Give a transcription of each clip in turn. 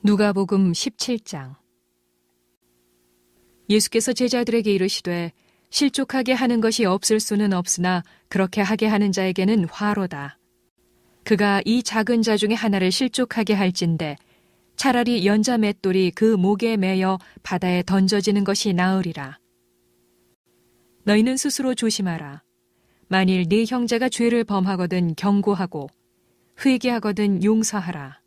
누가복음 17장. 예수께서 제자들에게 이르시되 실족하게 하는 것이 없을 수는 없으나 그렇게 하게 하는 자에게는 화로다. 그가 이 작은 자 중에 하나를 실족하게 할진대 차라리 연자 맷돌이 그 목에 매여 바다에 던져지는 것이 나으리라. 너희는 스스로 조심하라. 만일 네 형제가 죄를 범하거든 경고하고 회개하거든 용서하라.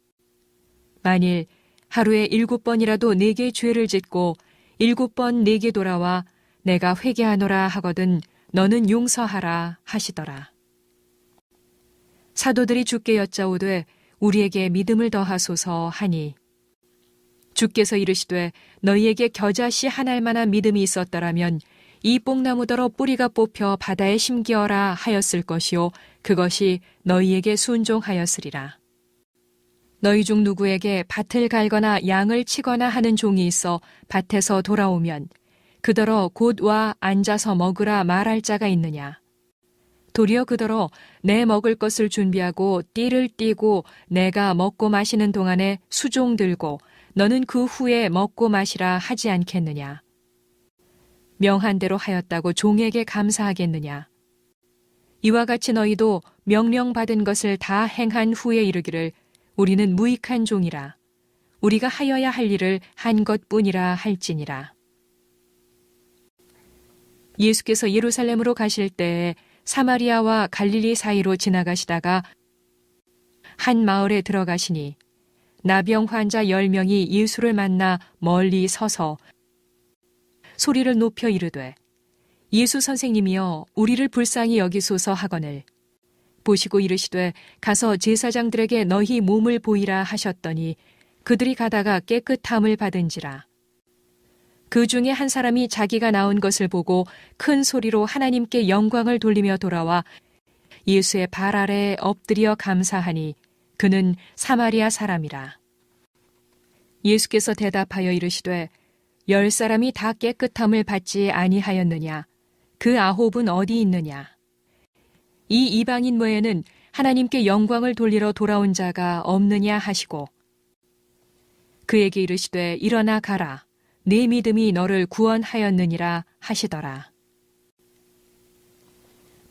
만일 하루에 7번이라도 네게 죄를 짓고 7번 네게 돌아와 내가 회개하노라 하거든 너는 용서하라 하시더라. 사도들이 주께 여짜오되 우리에게 믿음을 더하소서 하니 주께서 이르시되 너희에게 겨자씨 한 알만한 믿음이 있었더라면 이 뽕나무더러 뿌리가 뽑혀 바다에 심기어라 하였을 것이요 그것이 너희에게 순종하였으리라. 너희 중 누구에게 밭을 갈거나 양을 치거나 하는 종이 있어 밭에서 돌아오면 그더러 곧 와 앉아서 먹으라 말할 자가 있느냐. 도리어 그더러 내 먹을 것을 준비하고 띠를 띠고 내가 먹고 마시는 동안에 수종 들고 너는 그 후에 먹고 마시라 하지 않겠느냐. 명한 대로 하였다고 종에게 감사하겠느냐. 이와 같이 너희도 명령받은 것을 다 행한 후에 이르기를 우리는 무익한 종이라. 우리가 하여야 할 일을 한 것뿐이라 할지니라. 예수께서 예루살렘으로 가실 때에 사마리아와 갈릴리 사이로 지나가시다가 한 마을에 들어가시니 나병 환자 10명이 예수를 만나 멀리 서서 소리를 높여 이르되 예수 선생님이여 우리를 불쌍히 여기소서 하거늘 보시고 이르시되 가서 제사장들에게 너희 몸을 보이라 하셨더니 그들이 가다가 깨끗함을 받은지라. 그 중에 한 사람이 자기가 나온 것을 보고 큰 소리로 하나님께 영광을 돌리며 돌아와 예수의 발 아래에 엎드려 감사하니 그는 사마리아 사람이라. 예수께서 대답하여 이르시되 10사람이 다 깨끗함을 받지 아니하였느냐. 그 9은 어디 있느냐. 이 이방인 외에는 하나님께 영광을 돌리러 돌아온 자가 없느냐 하시고 그에게 이르시되 일어나 가라. 네 믿음이 너를 구원하였느니라 하시더라.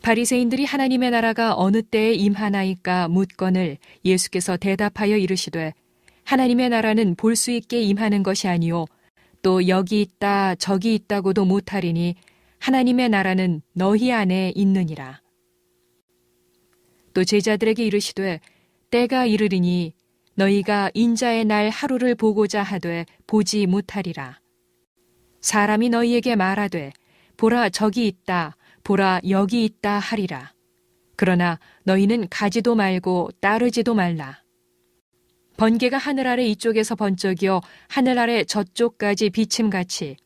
바리새인들이 하나님의 나라가 어느 때에 임하나이까 묻거늘 예수께서 대답하여 이르시되 하나님의 나라는 볼 수 있게 임하는 것이 아니요 또 여기 있다 저기 있다고도 못하리니 하나님의 나라는 너희 안에 있느니라. 또 제자들에게 이르시되 때가 이르리니 너희가 인자의 날 하루를 보고자 하되 보지 못하리라. 사람이 너희에게 말하되 보라 저기 있다 보라 여기 있다 하리라. 그러나 너희는 가지도 말고 따르지도 말라. 번개가 하늘 아래 이쪽에서 번쩍이어 하늘 아래 저쪽까지 비침같이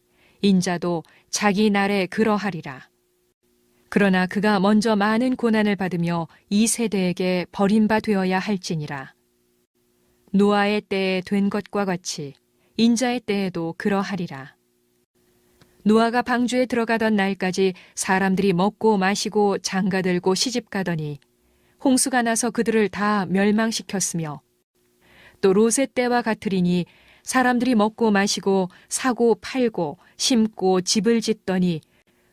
인자도 자기 날에 그러하리라. 그러나 그가 먼저 많은 고난을 받으며 이 세대에게 버림바 되어야 할지니라. 노아의 때에 된 것과 같이 인자의 때에도 그러하리라. 노아가 방주에 들어가던 날까지 사람들이 먹고 마시고 장가들고 시집가더니 홍수가 나서 그들을 다 멸망시켰으며 또 롯의 때와 같으리니 사람들이 먹고 마시고 사고 팔고 심고 집을 짓더니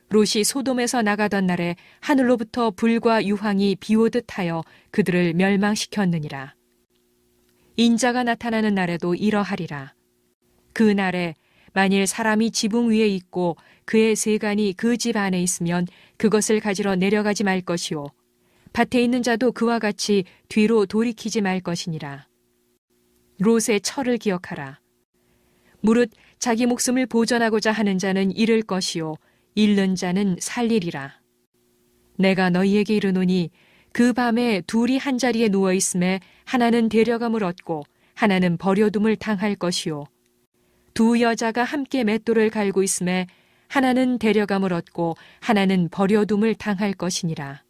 롯이 소돔에서 나가던 날에 하늘로부터 불과 유황이 비오듯 하여 그들을 멸망시켰느니라. 인자가 나타나는 날에도 이러하리라. 그 날에 만일 사람이 지붕 위에 있고 그의 세간이 그 집 안에 있으면 그것을 가지러 내려가지 말 것이요 밭에 있는 자도 그와 같이 뒤로 돌이키지 말 것이니라. 롯의 철을 기억하라. 무릇 자기 목숨을 보전하고자 하는 자는 잃을 것이요 잃는 자는 살리리라. 내가 너희에게 이르노니 그 밤에 둘이 한 자리에 누워 있음에 하나는 데려감을 얻고 하나는 버려둠을 당할 것이요 두 여자가 함께 맷돌을 갈고 있음에 하나는 데려감을 얻고 하나는 버려둠을 당할 것이니라.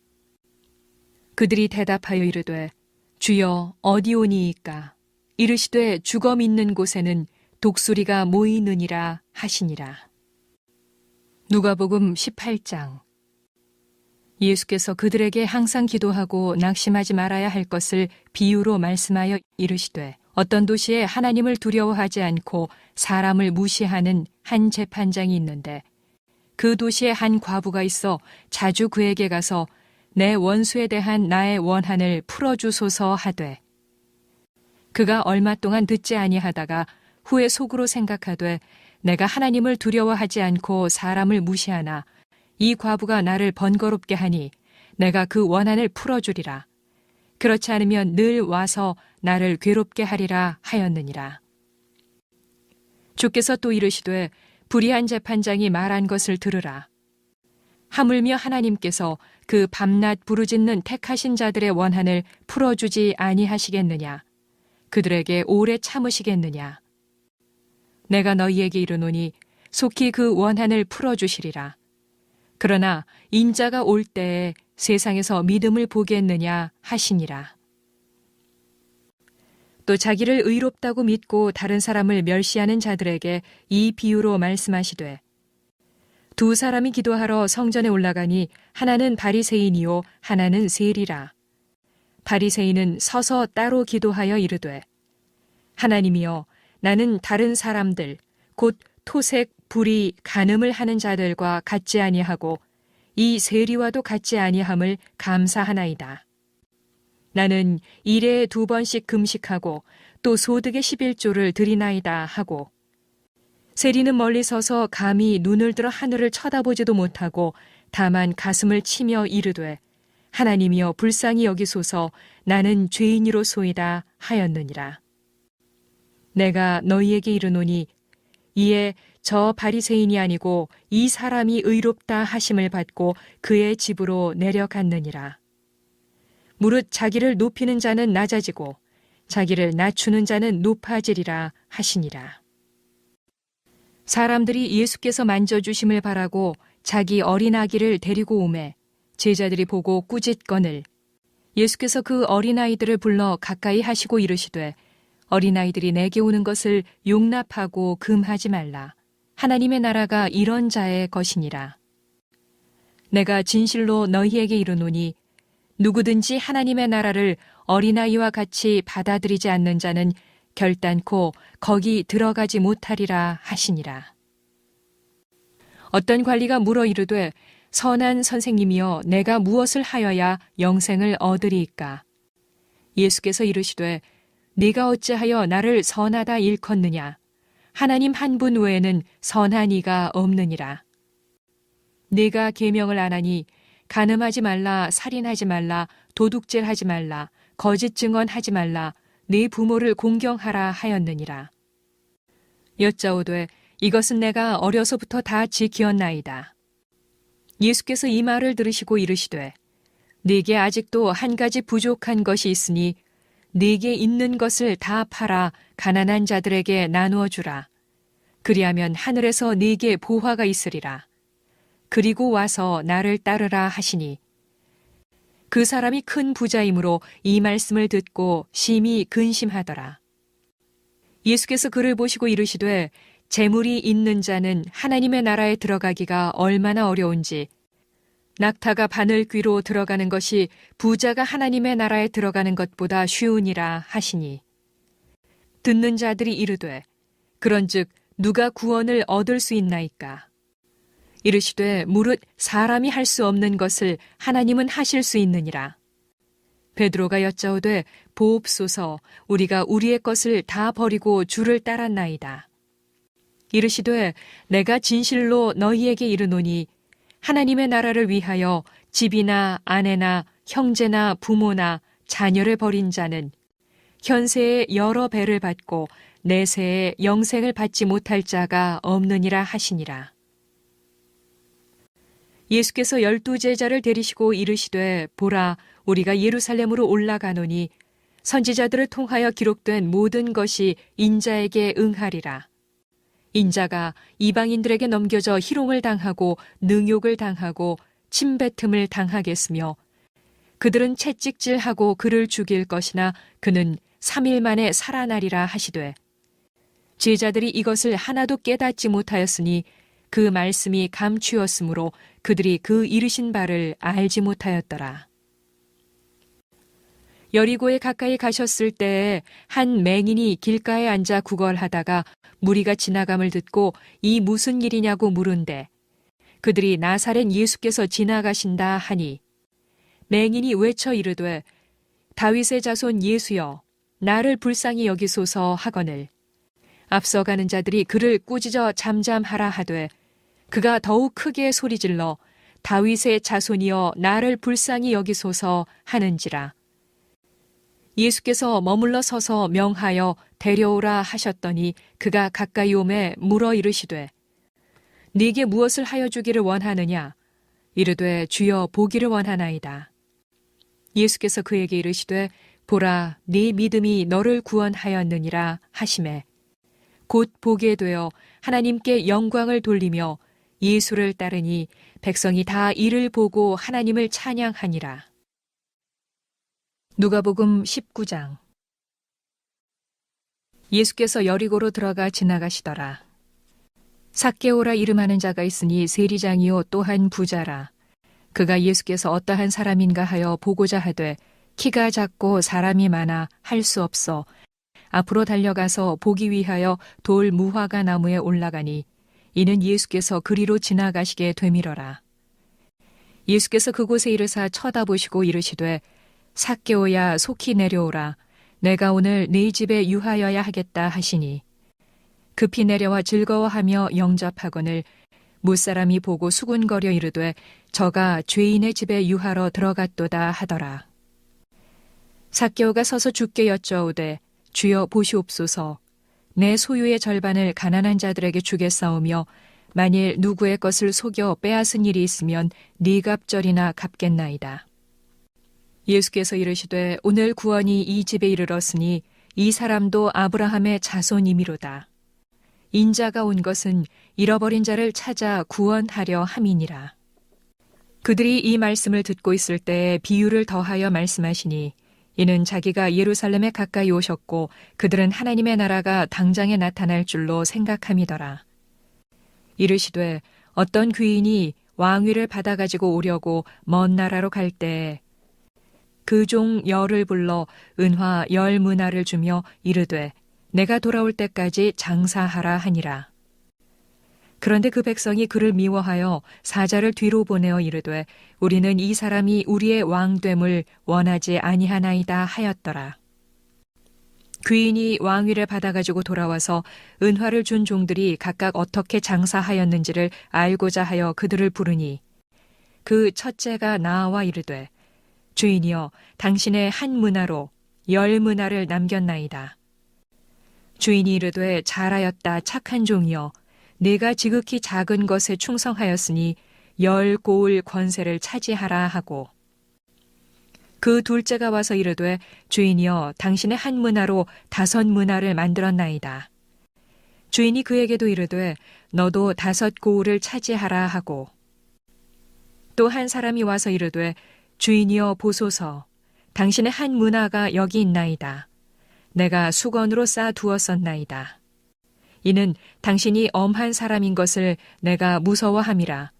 그들이 대답하여 이르되 주여 어디 오니이까. 이르시되 주검 있는 곳에는 독수리가 모이느니라 하시니라. 누가복음 18장. 예수께서 그들에게 항상 기도하고 낙심하지 말아야 할 것을 비유로 말씀하여 이르시되 어떤 도시에 하나님을 두려워하지 않고 사람을 무시하는 한 재판장이 있는데 그 도시에 한 과부가 있어 자주 그에게 가서 내 원수에 대한 나의 원한을 풀어주소서 하되 그가 얼마 동안 듣지 아니하다가 후에 속으로 생각하되 내가 하나님을 두려워하지 않고 사람을 무시하나 이 과부가 나를 번거롭게 하니 내가 그 원한을 풀어주리라. 그렇지 않으면 늘 와서 나를 괴롭게 하리라 하였느니라. 주께서 또 이르시되 불의한 재판장이 말한 것을 들으라. 하물며 하나님께서 그 밤낮 부르짖는 택하신 자들의 원한을 풀어주지 아니하시겠느냐. 그들에게 오래 참으시겠느냐. 내가 너희에게 이르노니 속히 그 원한을 풀어주시리라. 그러나 인자가 올 때에 세상에서 믿음을 보겠느냐 하시니라. 또 자기를 의롭다고 믿고 다른 사람을 멸시하는 자들에게 이 비유로 말씀하시되 두 사람이 기도하러 성전에 올라가니 하나는 바리새인이요 하나는 세리라. 바리새인은 서서 따로 기도하여 이르되 하나님이여 나는 다른 사람들 곧 토색, 불의, 간음을 하는 자들과 같지 아니하고 이 세리와도 같지 아니함을 감사하나이다. 나는 일에 2번씩 금식하고 또 소득의 11조를 드리나이다 하고 세리는 멀리 서서 감히 눈을 들어 하늘을 쳐다보지도 못하고 다만 가슴을 치며 이르되 하나님이여 불쌍히 여기소서 나는 죄인이로소이다 하였느니라. 내가 너희에게 이르노니 이에 저 바리새인이 아니고 이 사람이 의롭다 하심을 받고 그의 집으로 내려갔느니라. 무릇 자기를 높이는 자는 낮아지고 자기를 낮추는 자는 높아지리라 하시니라. 사람들이 예수께서 만져주심을 바라고 자기 어린아기를 데리고 오매 제자들이 보고 꾸짖거늘 예수께서 그 어린아이들을 불러 가까이 하시고 이르시되 어린아이들이 내게 오는 것을 용납하고 금하지 말라. 하나님의 나라가 이런 자의 것이니라. 내가 진실로 너희에게 이르노니 누구든지 하나님의 나라를 어린아이와 같이 받아들이지 않는 자는 결단코 거기 들어가지 못하리라 하시니라. 어떤 관리가 물어 이르되 선한 선생님이여 내가 무엇을 하여야 영생을 얻으리이까? 예수께서 이르시되 네가 어찌하여 나를 선하다 일컫느냐? 하나님 한 분 외에는 선한 이가 없느니라. 네가 계명을 안 하니 간음하지 말라, 살인하지 말라, 도둑질하지 말라, 거짓 증언하지 말라, 네 부모를 공경하라 하였느니라. 여짜오되 이것은 내가 어려서부터 다 지키었나이다. 예수께서 이 말을 들으시고 이르시되 네게 아직도 한 가지 부족한 것이 있으니 네게 있는 것을 다 팔아 가난한 자들에게 나누어 주라. 그리하면 하늘에서 네게 보화가 있으리라. 그리고 와서 나를 따르라 하시니 그 사람이 큰 부자이므로 이 말씀을 듣고 심히 근심하더라. 예수께서 그를 보시고 이르시되 재물이 있는 자는 하나님의 나라에 들어가기가 얼마나 어려운지 낙타가 바늘귀로 들어가는 것이 부자가 하나님의 나라에 들어가는 것보다 쉬우니라 하시니 듣는 자들이 이르되 그런즉 누가 구원을 얻을 수 있나이까? 이르시되 무릇 사람이 할 수 없는 것을 하나님은 하실 수 있느니라. 베드로가 여짜오되 보옵소서 우리가 우리의 것을 다 버리고 주를 따랐나이다. 이르시되 내가 진실로 너희에게 이르노니 하나님의 나라를 위하여 집이나 아내나 형제나 부모나 자녀를 버린 자는 현세에 여러 배를 받고 내세에 영생을 받지 못할 자가 없느니라 하시니라. 예수께서 12제자를 데리시고 이르시되 보라 우리가 예루살렘으로 올라가노니 선지자들을 통하여 기록된 모든 것이 인자에게 응하리라. 인자가 이방인들에게 넘겨져 희롱을 당하고 능욕을 당하고 침뱉음을 당하겠으며 그들은 채찍질하고 그를 죽일 것이나 그는 3일 만에 살아나리라 하시되 제자들이 이것을 하나도 깨닫지 못하였으니 그 말씀이 감추었으므로 그들이 그 이르신 바를 알지 못하였더라. 여리고에 가까이 가셨을 때에 한 맹인이 길가에 앉아 구걸하다가 무리가 지나감을 듣고 이 무슨 일이냐고 물은데 그들이 나사렛 예수께서 지나가신다 하니 맹인이 외쳐 이르되 다윗의 자손 예수여 나를 불쌍히 여기소서 하거늘 앞서가는 자들이 그를 꾸짖어 잠잠하라 하되 그가 더욱 크게 소리질러 다윗의 자손이여 나를 불쌍히 여기소서 하는지라. 예수께서 머물러 서서 명하여 데려오라 하셨더니 그가 가까이 오매 물어 이르시되 네게 무엇을 하여 주기를 원하느냐? 이르되 주여 보기를 원하나이다. 예수께서 그에게 이르시되 보라 네 믿음이 너를 구원하였느니라 하시매 곧 보게 되어 하나님께 영광을 돌리며 예수를 따르니 백성이 다 이를 보고 하나님을 찬양하니라. 누가복음 19장. 예수께서 여리고로 들어가 지나가시더라. 삭개오라 이름하는 자가 있으니 세리장이요 또한 부자라. 그가 예수께서 어떠한 사람인가 하여 보고자 하되 키가 작고 사람이 많아 할 수 없어 앞으로 달려가서 보기 위하여 돌 무화과 나무에 올라가니 이는 예수께서 그리로 지나가시게 되밀어라. 예수께서 그곳에 이르사 쳐다보시고 이르시되 삭개오야 속히 내려오라. 내가 오늘 네 집에 유하여야 하겠다 하시니 급히 내려와 즐거워하며 영접하거늘 무사람이 보고 수군거려 이르되 저가 죄인의 집에 유하러 들어갔도다 하더라. 삭개오가 서서 주께 여쭤오되 주여 보시옵소서 내 소유의 절반을 가난한 자들에게 주겠사오며 만일 누구의 것을 속여 빼앗은 일이 있으면 네 갑절이나 갚겠나이다. 예수께서 이르시되 오늘 구원이 이 집에 이르렀으니 이 사람도 아브라함의 자손이미로다. 인자가 온 것은 잃어버린 자를 찾아 구원하려 함이니라. 그들이 이 말씀을 듣고 있을 때 비유를 더하여 말씀하시니 이는 자기가 예루살렘에 가까이 오셨고 그들은 하나님의 나라가 당장에 나타날 줄로 생각함이더라. 이르시되 어떤 귀인이 왕위를 받아가지고 오려고 먼 나라로 갈 때에 그 종 열을 불러 은화 10문화를 주며 이르되 내가 돌아올 때까지 장사하라 하니라. 그런데 그 백성이 그를 미워하여 사자를 뒤로 보내어 이르되 우리는 이 사람이 우리의 왕됨을 원하지 아니하나이다 하였더라. 귀인이 왕위를 받아가지고 돌아와서 은화를 준 종들이 각각 어떻게 장사하였는지를 알고자 하여 그들을 부르니 그 첫째가 나와 이르되 주인이여 당신의 한 문화로 10문화를 남겼나이다. 주인이 이르되 잘하였다 착한 종이여 네가 지극히 작은 것에 충성하였으니 10고을 권세를 차지하라 하고 그 둘째가 와서 이르되 주인이여 당신의 한 문화로 5문화를 만들었나이다. 주인이 그에게도 이르되 너도 5고을을 차지하라 하고 또 한 사람이 와서 이르되 주인이여 보소서 당신의 한 문화가 여기 있나이다. 내가 수건으로 쌓아 두었었나이다. 이는 당신이 엄한 사람인 것을 내가 무서워함이라.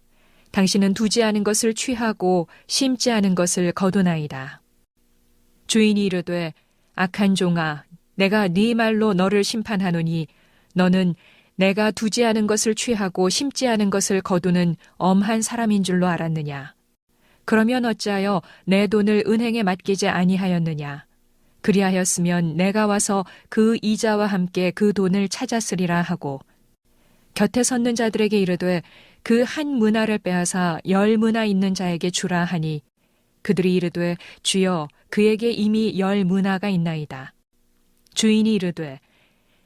당신은 두지 않은 것을 취하고 심지 않은 것을 거두나이다. 주인이 이르되 악한 종아 내가 네 말로 너를 심판하노니 너는 내가 두지 않은 것을 취하고 심지 않은 것을 거두는 엄한 사람인 줄로 알았느냐. 그러면 어찌하여 내 돈을 은행에 맡기지 아니하였느냐. 그리하였으면 내가 와서 그 이자와 함께 그 돈을 찾았으리라 하고 곁에 섰는 자들에게 이르되 그 한 문화를 빼앗아 10문화 있는 자에게 주라 하니 그들이 이르되 주여 그에게 이미 10문화가 있나이다. 주인이 이르되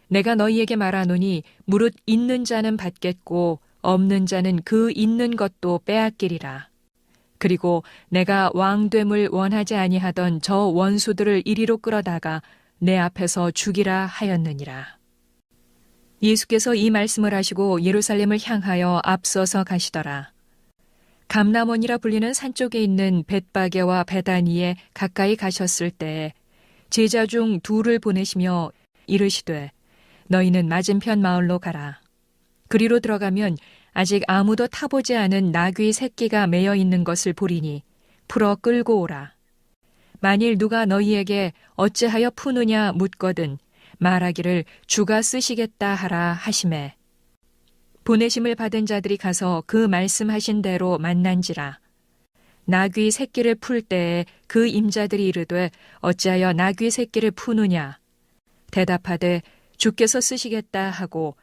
내가 너희에게 말하노니 무릇 있는 자는 받겠고 없는 자는 그 있는 것도 빼앗기리라. 그리고 내가 왕됨을 원하지 아니하던 저 원수들을 이리로 끌어다가 내 앞에서 죽이라 하였느니라. 예수께서 이 말씀을 하시고 예루살렘을 향하여 앞서서 가시더라. 감람원이라 불리는 산 쪽에 있는 벳바게와 베다니에 가까이 가셨을 때에 제자 중 둘을 보내시며 이르시되 너희는 맞은편 마을로 가라. 그리로 들어가면 아직 아무도 타보지 않은 나귀 새끼가 매여 있는 것을 보리니 풀어 끌고 오라. 만일 누가 너희에게 어찌하여 푸느냐 묻거든 말하기를 주가 쓰시겠다 하라 하시매. 보내심을 받은 자들이 가서 그 말씀하신 대로 만난지라. 나귀 새끼를 풀 때에 그 임자들이 이르되 어찌하여 나귀 새끼를 푸느냐. 대답하되 주께서 쓰시겠다 하고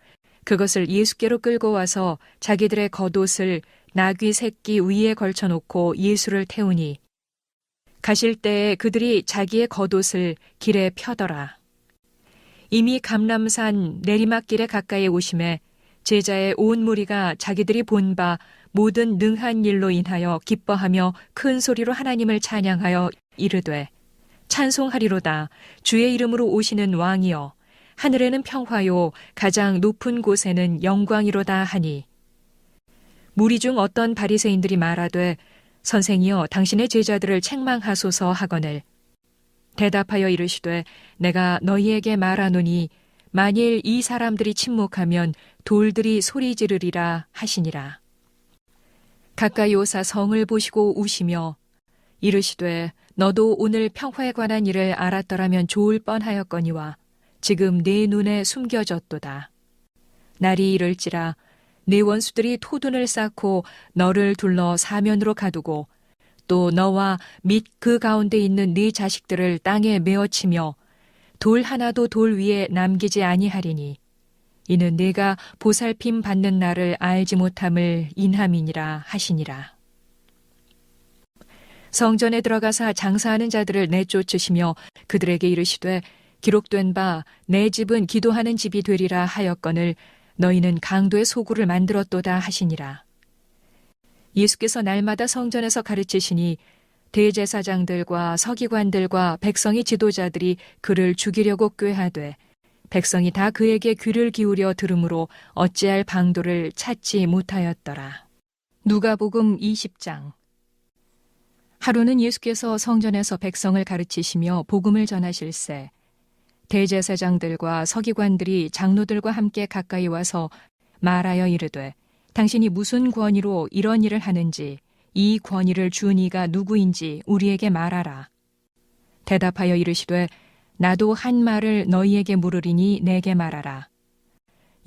그것을 예수께로 끌고 와서 자기들의 겉옷을 나귀 새끼 위에 걸쳐놓고 예수를 태우니 가실 때에 그들이 자기의 겉옷을 길에 펴더라. 이미 감람산 내리막길에 가까이 오심에 제자의 온 무리가 자기들이 본 바 모든 능한 일로 인하여 기뻐하며 큰 소리로 하나님을 찬양하여 이르되 찬송하리로다. 주의 이름으로 오시는 왕이여. 하늘에는 평화요 가장 높은 곳에는 영광이로다 하니. 무리 중 어떤 바리새인들이 말하되 선생이여 당신의 제자들을 책망하소서 하거늘. 대답하여 이르시되 내가 너희에게 말하노니 만일 이 사람들이 침묵하면 돌들이 소리 지르리라 하시니라. 가까이 오사 성을 보시고 우시며 이르시되 너도 오늘 평화에 관한 일을 알았더라면 좋을 뻔하였거니와 지금 네 눈에 숨겨졌도다. 날이 이를지라 네 원수들이 토둔을 쌓고 너를 둘러 사면으로 가두고 또 너와 및 그 가운데 있는 네 자식들을 땅에 메어치며 돌 하나도 돌 위에 남기지 아니하리니 이는 네가 보살핌 받는 날을 알지 못함을 인함이니라 하시니라. 성전에 들어가사 장사하는 자들을 내쫓으시며 그들에게 이르시되 기록된 바 내 집은 기도하는 집이 되리라 하였거늘 너희는 강도의 소굴을 만들었도다 하시니라. 예수께서 날마다 성전에서 가르치시니 대제사장들과 서기관들과 백성의 지도자들이 그를 죽이려고 꾀하되 백성이 다 그에게 귀를 기울여 들으므로 어찌할 방도를 찾지 못하였더라. 누가복음 20장. 하루는 예수께서 성전에서 백성을 가르치시며 복음을 전하실세 대제사장들과 서기관들이 장로들과 함께 가까이 와서 말하여 이르되 당신이 무슨 권위로 이런 일을 하는지 이 권위를 준 이가 누구인지 우리에게 말하라. 대답하여 이르시되 나도 한 말을 너희에게 물으리니 내게 말하라.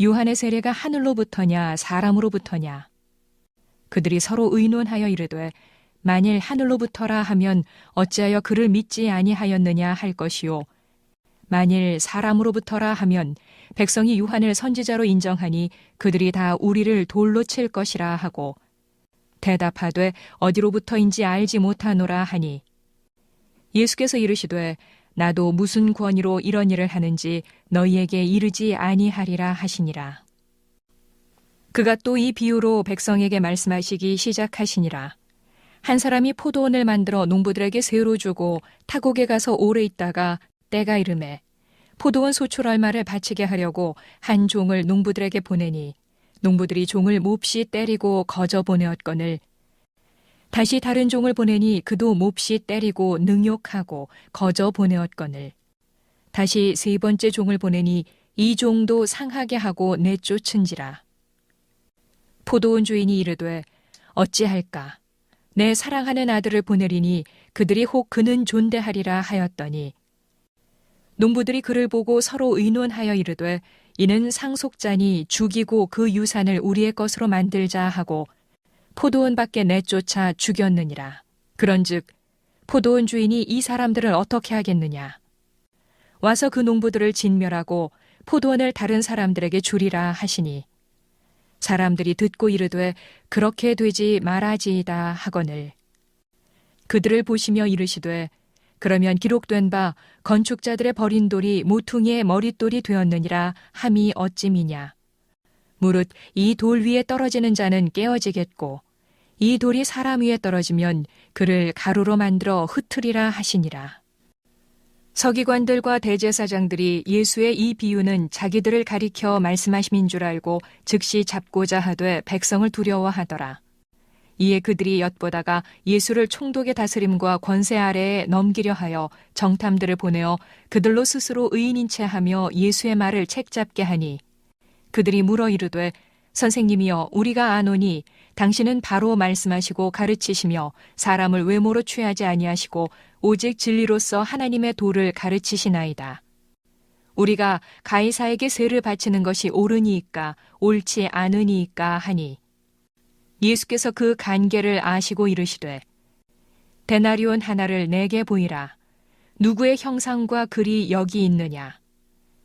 요한의 세례가 하늘로부터냐 사람으로부터냐. 그들이 서로 의논하여 이르되 만일 하늘로부터라 하면 어찌하여 그를 믿지 아니하였느냐 할 것이요 만일 사람으로부터라 하면 백성이 요한을 선지자로 인정하니 그들이 다 우리를 돌로 칠 것이라 하고 대답하되 어디로부터인지 알지 못하노라 하니 예수께서 이르시되 나도 무슨 권위로 이런 일을 하는지 너희에게 이르지 아니하리라 하시니라. 그가 또 이 비유로 백성에게 말씀하시기 시작하시니라. 한 사람이 포도원을 만들어 농부들에게 새로 주고 타국에 가서 오래 있다가 때가 이르매 포도원 소출 얼마를 바치게 하려고 한 종을 농부들에게 보내니 농부들이 종을 몹시 때리고 거저 보내었거늘 다시 다른 종을 보내니 그도 몹시 때리고 능욕하고 거저 보내었거늘 다시 세 번째 종을 보내니 이 종도 상하게 하고 내쫓은지라. 포도원 주인이 이르되 어찌할까 내 사랑하는 아들을 보내리니 그들이 혹 그는 존대하리라 하였더니 농부들이 그를 보고 서로 의논하여 이르되 이는 상속자니 죽이고 그 유산을 우리의 것으로 만들자 하고 포도원 밖에 내쫓아 죽였느니라. 그런즉 포도원 주인이 이 사람들을 어떻게 하겠느냐. 와서 그 농부들을 진멸하고 포도원을 다른 사람들에게 주리라 하시니 사람들이 듣고 이르되 그렇게 되지 말아지이다 하거늘 그들을 보시며 이르시되 그러면 기록된 바 건축자들의 버린 돌이 모퉁이의 머릿돌이 되었느니라 함이 어찌미냐. 무릇 이 돌 위에 떨어지는 자는 깨어지겠고 이 돌이 사람 위에 떨어지면 그를 가루로 만들어 흩으리라 하시니라. 서기관들과 대제사장들이 예수의 이 비유는 자기들을 가리켜 말씀하심인 줄 알고 즉시 잡고자 하되 백성을 두려워하더라. 이에 그들이 엿보다가 예수를 총독의 다스림과 권세 아래에 넘기려 하여 정탐들을 보내어 그들로 스스로 의인인 채 하며 예수의 말을 책잡게 하니 그들이 물어 이르되 선생님이여 우리가 아노니 당신은 바로 말씀하시고 가르치시며 사람을 외모로 취하지 아니하시고 오직 진리로서 하나님의 도를 가르치시나이다. 우리가 가이사에게 세를 바치는 것이 옳으니이까 옳지 않으니이까 하니 예수께서 그 간계를 아시고 이르시되 데나리온 하나를 내게 보이라. 누구의 형상과 글이 여기 있느냐?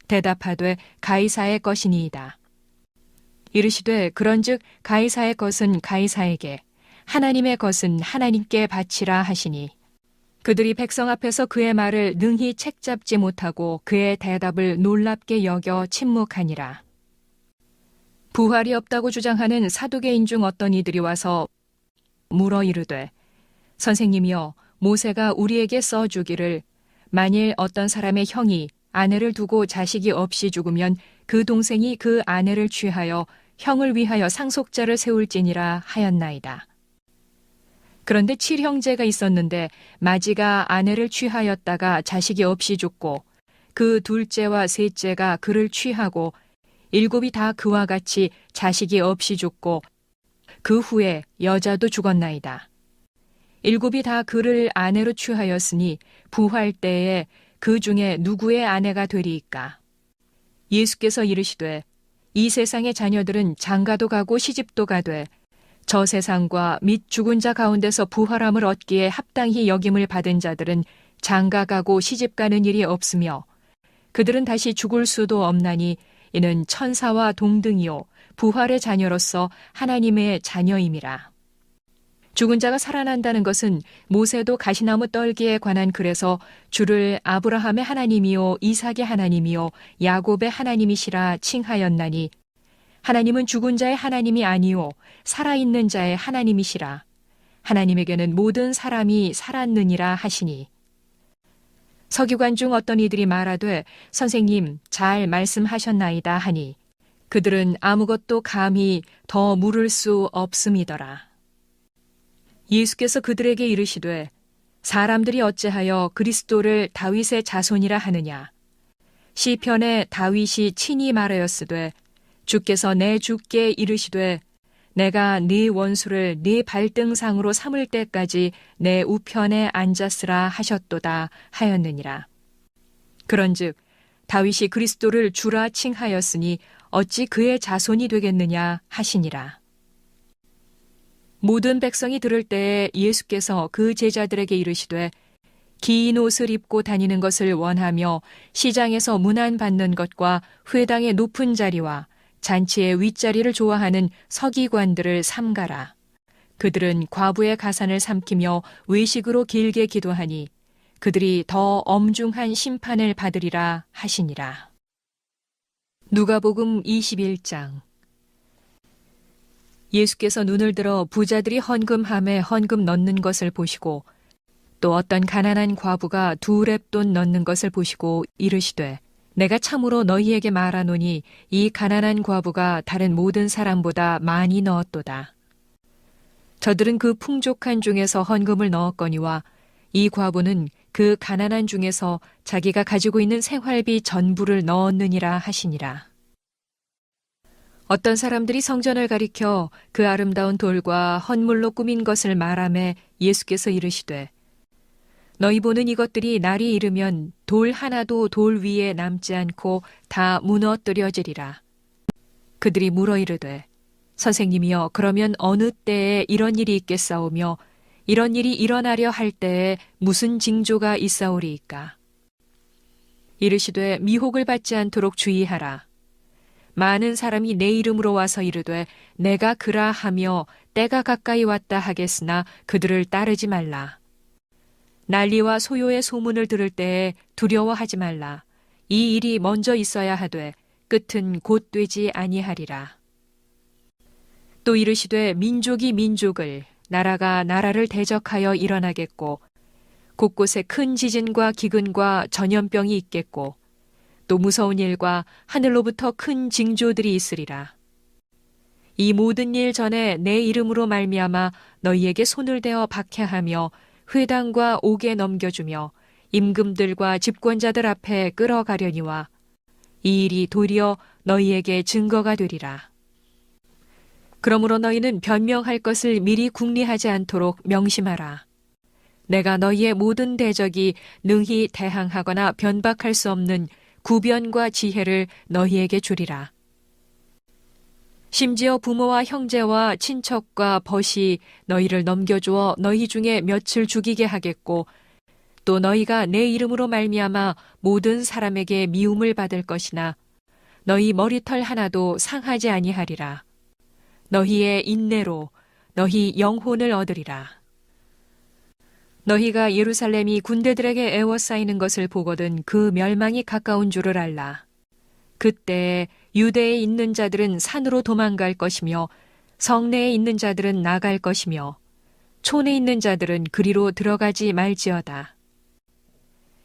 대답하되 가이사의 것이니이다. 이르시되 그런즉 가이사의 것은 가이사에게 하나님의 것은 하나님께 바치라 하시니 그들이 백성 앞에서 그의 말을 능히 책잡지 못하고 그의 대답을 놀랍게 여겨 침묵하니라. 부활이 없다고 주장하는 사두개인 중 어떤 이들이 와서 물어 이르되 선생님이여 모세가 우리에게 써주기를 만일 어떤 사람의 형이 아내를 두고 자식이 없이 죽으면 그 동생이 그 아내를 취하여 형을 위하여 상속자를 세울지니라 하였나이다. 그런데 7형제가 있었는데 마지가 아내를 취하였다가 자식이 없이 죽고 그 둘째와 셋째가 그를 취하고 7이 다 그와 같이 자식이 없이 죽고 그 후에 여자도 죽었나이다. 7이 다 그를 아내로 취하였으니 부활 때에 그 중에 누구의 아내가 되리이까? 예수께서 이르시되 이 세상의 자녀들은 장가도 가고 시집도 가되 저 세상과 및 죽은 자 가운데서 부활함을 얻기에 합당히 여김을 받은 자들은 장가 가고 시집 가는 일이 없으며 그들은 다시 죽을 수도 없나니 이는 천사와 동등이요 부활의 자녀로서 하나님의 자녀임이라. 죽은 자가 살아난다는 것은 모세도 가시나무 떨기에 관한 글에서 주를 아브라함의 하나님이요 이삭의 하나님이요 야곱의 하나님이시라 칭하였나니 하나님은 죽은 자의 하나님이 아니요 살아있는 자의 하나님이시라. 하나님에게는 모든 사람이 살았느니라 하시니 서기관 중 어떤 이들이 말하되 선생님 잘 말씀하셨나이다 하니 그들은 아무것도 감히 더 물을 수 없음이더라. 예수께서 그들에게 이르시되 사람들이 어찌하여 그리스도를 다윗의 자손이라 하느냐? 시편에 다윗이 친히 말하였으되 주께서 내 주께 이르시되 내가 네 원수를 네 발등상으로 삼을 때까지 내 우편에 앉았으라 하셨도다 하였느니라. 그런즉 다윗이 그리스도를 주라 칭하였으니 어찌 그의 자손이 되겠느냐 하시니라. 모든 백성이 들을 때에 예수께서 그 제자들에게 이르시되 긴 옷을 입고 다니는 것을 원하며 시장에서 문안받는 것과 회당의 높은 자리와 잔치의 윗자리를 좋아하는 서기관들을 삼가라. 그들은 과부의 가산을 삼키며 외식으로 길게 기도하니 그들이 더 엄중한 심판을 받으리라 하시니라. 누가복음 21장. 예수께서 눈을 들어 부자들이 헌금함에 헌금 넣는 것을 보시고 또 어떤 가난한 과부가 2렙돈 넣는 것을 보시고 이르시되 내가 참으로 너희에게 말하노니 이 가난한 과부가 다른 모든 사람보다 많이 넣었도다. 저들은 그 풍족한 중에서 헌금을 넣었거니와 이 과부는 그 가난한 중에서 자기가 가지고 있는 생활비 전부를 넣었느니라 하시니라. 어떤 사람들이 성전을 가리켜 그 아름다운 돌과 헌물로 꾸민 것을 말하매 예수께서 이르시되 너희 보는 이것들이 날이 이르면 돌 하나도 돌 위에 남지 않고 다 무너뜨려지리라. 그들이 물어 이르되 선생님이여 그러면 어느 때에 이런 일이 있겠사오며 이런 일이 일어나려 할 때에 무슨 징조가 있사오리이까? 이르시되 미혹을 받지 않도록 주의하라. 많은 사람이 내 이름으로 와서 이르되 내가 그라 하며 때가 가까이 왔다 하겠으나 그들을 따르지 말라. 난리와 소요의 소문을 들을 때에 두려워하지 말라. 이 일이 먼저 있어야 하되 끝은 곧 되지 아니하리라. 또 이르시되 민족이 민족을 나라가 나라를 대적하여 일어나겠고 곳곳에 큰 지진과 기근과 전염병이 있겠고 또 무서운 일과 하늘로부터 큰 징조들이 있으리라. 이 모든 일 전에 내 이름으로 말미암아 너희에게 손을 대어 박해하며 회당과 옥에 넘겨주며 임금들과 집권자들 앞에 끌어가려니와 이 일이 도리어 너희에게 증거가 되리라. 그러므로 너희는 변명할 것을 미리 궁리하지 않도록 명심하라. 내가 너희의 모든 대적이 능히 대항하거나 변박할 수 없는 구변과 지혜를 너희에게 주리라. 심지어 부모와 형제와 친척과 벗이 너희를 넘겨주어 너희 중에 몇을 죽이게 하겠고 또 너희가 내 이름으로 말미암아 모든 사람에게 미움을 받을 것이나 너희 머리털 하나도 상하지 아니하리라. 너희의 인내로 너희 영혼을 얻으리라. 너희가 예루살렘이 군대들에게 에워싸이는 것을 보거든 그 멸망이 가까운 줄을 알라. 그때 유대에 있는 자들은 산으로 도망갈 것이며 성내에 있는 자들은 나갈 것이며 촌에 있는 자들은 그리로 들어가지 말지어다.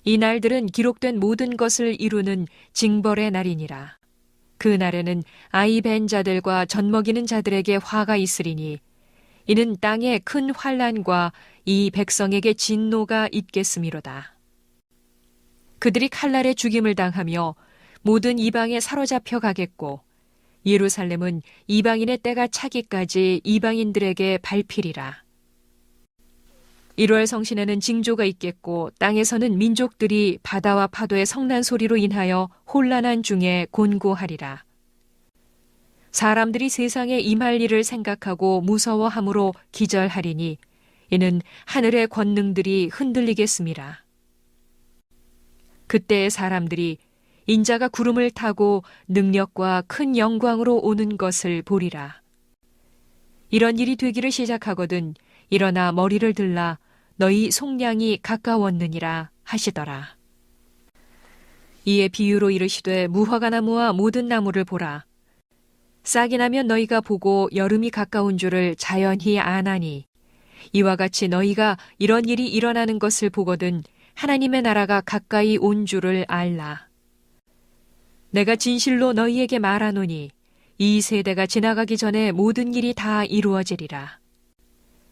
이 날들은 기록된 모든 것을 이루는 징벌의 날이니라. 그 날에는 아이 벤 자들과 젖먹이는 자들에게 화가 있으리니 이는 땅에 큰 환난과 이 백성에게 진노가 있겠음이로다. 그들이 칼날에 죽임을 당하며 모든 이방에 사로잡혀 가겠고 예루살렘은 이방인의 때가 차기까지 이방인들에게 밟히리라. 1월 성신에는 징조가 있겠고 땅에서는 민족들이 바다와 파도의 성난 소리로 인하여 혼란한 중에 곤고하리라. 사람들이 세상에 임할 일을 생각하고 무서워함으로 기절하리니 이는 하늘의 권능들이 흔들리겠음이라. 그때 사람들이 인자가 구름을 타고 능력과 큰 영광으로 오는 것을 보리라. 이런 일이 되기를 시작하거든 일어나 머리를 들라 너희 속량이 가까웠느니라 하시더라. 이에 비유로 이르시되 무화과 나무와 모든 나무를 보라. 싹이 나면 너희가 보고 여름이 가까운 줄을 자연히 아나니 이와 같이 너희가 이런 일이 일어나는 것을 보거든 하나님의 나라가 가까이 온 줄을 알라. 내가 진실로 너희에게 말하노니 이 세대가 지나가기 전에 모든 일이 다 이루어지리라.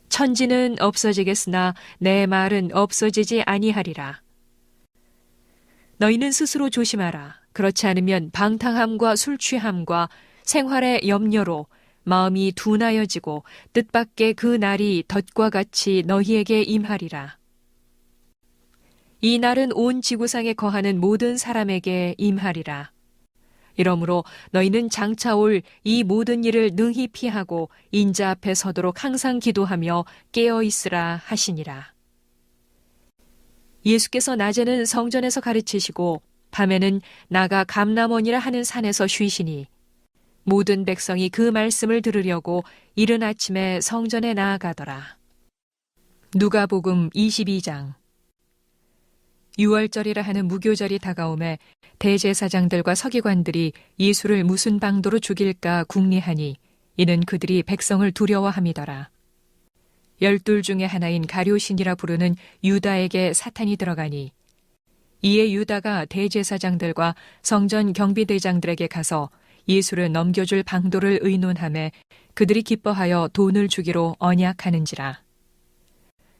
천지는 없어지겠으나 내 말은 없어지지 아니하리라. 너희는 스스로 조심하라. 그렇지 않으면 방탕함과 술취함과 생활의 염려로 마음이 둔하여지고 뜻밖의 그 날이 덫과 같이 너희에게 임하리라. 이 날은 온 지구상에 거하는 모든 사람에게 임하리라. 이러므로 너희는 장차 올 이 모든 일을 능히 피하고 인자 앞에 서도록 항상 기도하며 깨어 있으라 하시니라. 예수께서 낮에는 성전에서 가르치시고 밤에는 나가 감람원이라 하는 산에서 쉬시니 모든 백성이 그 말씀을 들으려고 이른 아침에 성전에 나아가더라. 누가복음 22장. 유월절이라 하는 무교절이 다가오매 대제사장들과 서기관들이 예수를 무슨 방도로 죽일까 궁리하니 이는 그들이 백성을 두려워함이더라. 12 중에 하나인 가룟신이라 부르는 유다에게 사탄이 들어가니 이에 유다가 대제사장들과 성전 경비대장들에게 가서 예수를 넘겨줄 방도를 의논하매 그들이 기뻐하여 돈을 주기로 언약하는지라.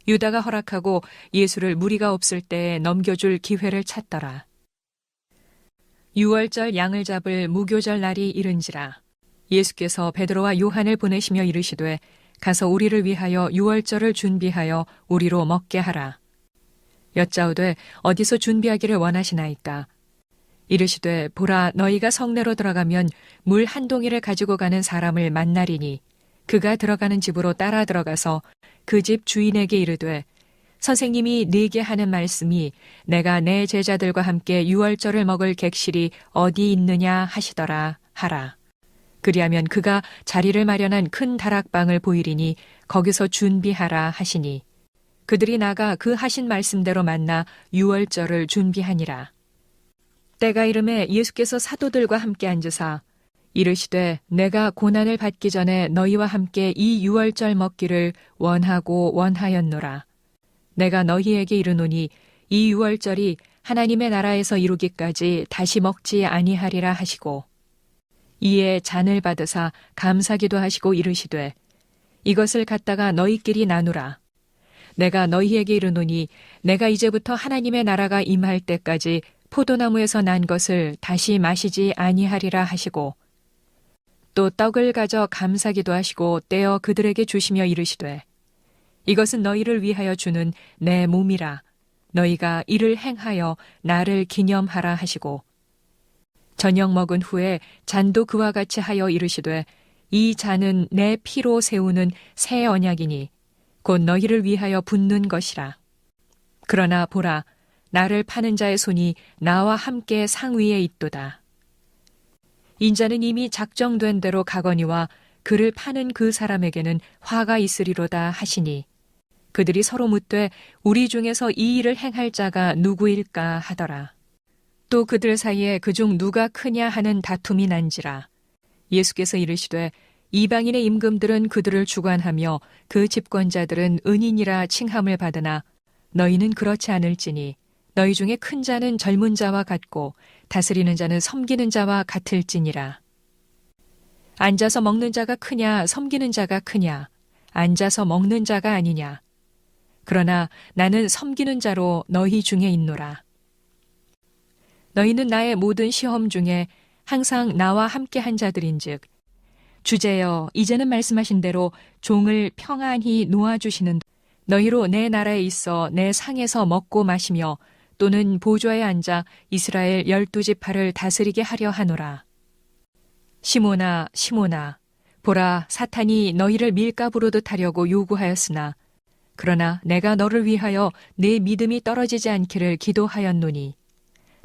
유다가 허락하고 예수를 무리가 없을 때에 넘겨줄 기회를 찾더라. 유월절 양을 잡을 무교절 날이 이른지라. 예수께서 베드로와 요한을 보내시며 이르시되 가서 우리를 위하여 유월절을 준비하여 우리로 먹게 하라. 여짜오되 어디서 준비하기를 원하시나이까? 이르시되 보라 너희가 성내로 들어가면 물 한 동이를 가지고 가는 사람을 만나리니 그가 들어가는 집으로 따라 들어가서 그 집 주인에게 이르되 선생님이 네게 하는 말씀이 내가 내 제자들과 함께 유월절을 먹을 객실이 어디 있느냐 하시더라 하라. 그리하면 그가 자리를 마련한 큰 다락방을 보이리니 거기서 준비하라 하시니 그들이 나가 그 하신 말씀대로 만나 유월절을 준비하니라. 때가 이름에 예수께서 사도들과 함께 앉으사 이르시되 내가 고난을 받기 전에 너희와 함께 이 유월절 먹기를 원하고 원하였노라. 내가 너희에게 이르노니 이 유월절이 하나님의 나라에서 이루기까지 다시 먹지 아니하리라 하시고 이에 잔을 받으사 감사기도 하시고 이르시되 이것을 갖다가 너희끼리 나누라. 내가 너희에게 이르노니 내가 이제부터 하나님의 나라가 임할 때까지 포도나무에서 난 것을 다시 마시지 아니하리라 하시고 또 떡을 가져 감사기도 하시고 떼어 그들에게 주시며 이르시되 이것은 너희를 위하여 주는 내 몸이라. 너희가 이를 행하여 나를 기념하라 하시고 저녁 먹은 후에 잔도 그와 같이 하여 이르시되 이 잔은 내 피로 세우는 새 언약이니 곧 너희를 위하여 붓는 것이라. 그러나 보라, 나를 파는 자의 손이 나와 함께 상위에 있도다. 인자는 이미 작정된 대로 가거니와 그를 파는 그 사람에게는 화가 있으리로다 하시니 그들이 서로 묻되 우리 중에서 이 일을 행할 자가 누구일까 하더라. 또 그들 사이에 그중 누가 크냐 하는 다툼이 난지라. 예수께서 이르시되 이방인의 임금들은 그들을 주관하며 그 집권자들은 은인이라 칭함을 받으나 너희는 그렇지 않을지니 너희 중에 큰 자는 젊은 자와 같고 다스리는 자는 섬기는 자와 같을지니라. 앉아서 먹는 자가 크냐 섬기는 자가 크냐 앉아서 먹는 자가 아니냐. 그러나 나는 섬기는 자로 너희 중에 있노라. 너희는 나의 모든 시험 중에 항상 나와 함께 한 자들인즉 주제여 이제는 말씀하신 대로 종을 평안히 놓아주시는 너희로 내 나라에 있어 내 상에서 먹고 마시며 또는 보좌에 앉아 이스라엘 12지파를 다스리게 하려 하노라. 시몬아 시몬아 보라 사탄이 너희를 밀가부르듯 하려고 요구하였으나 그러나 내가 너를 위하여 네 믿음이 떨어지지 않기를 기도하였노니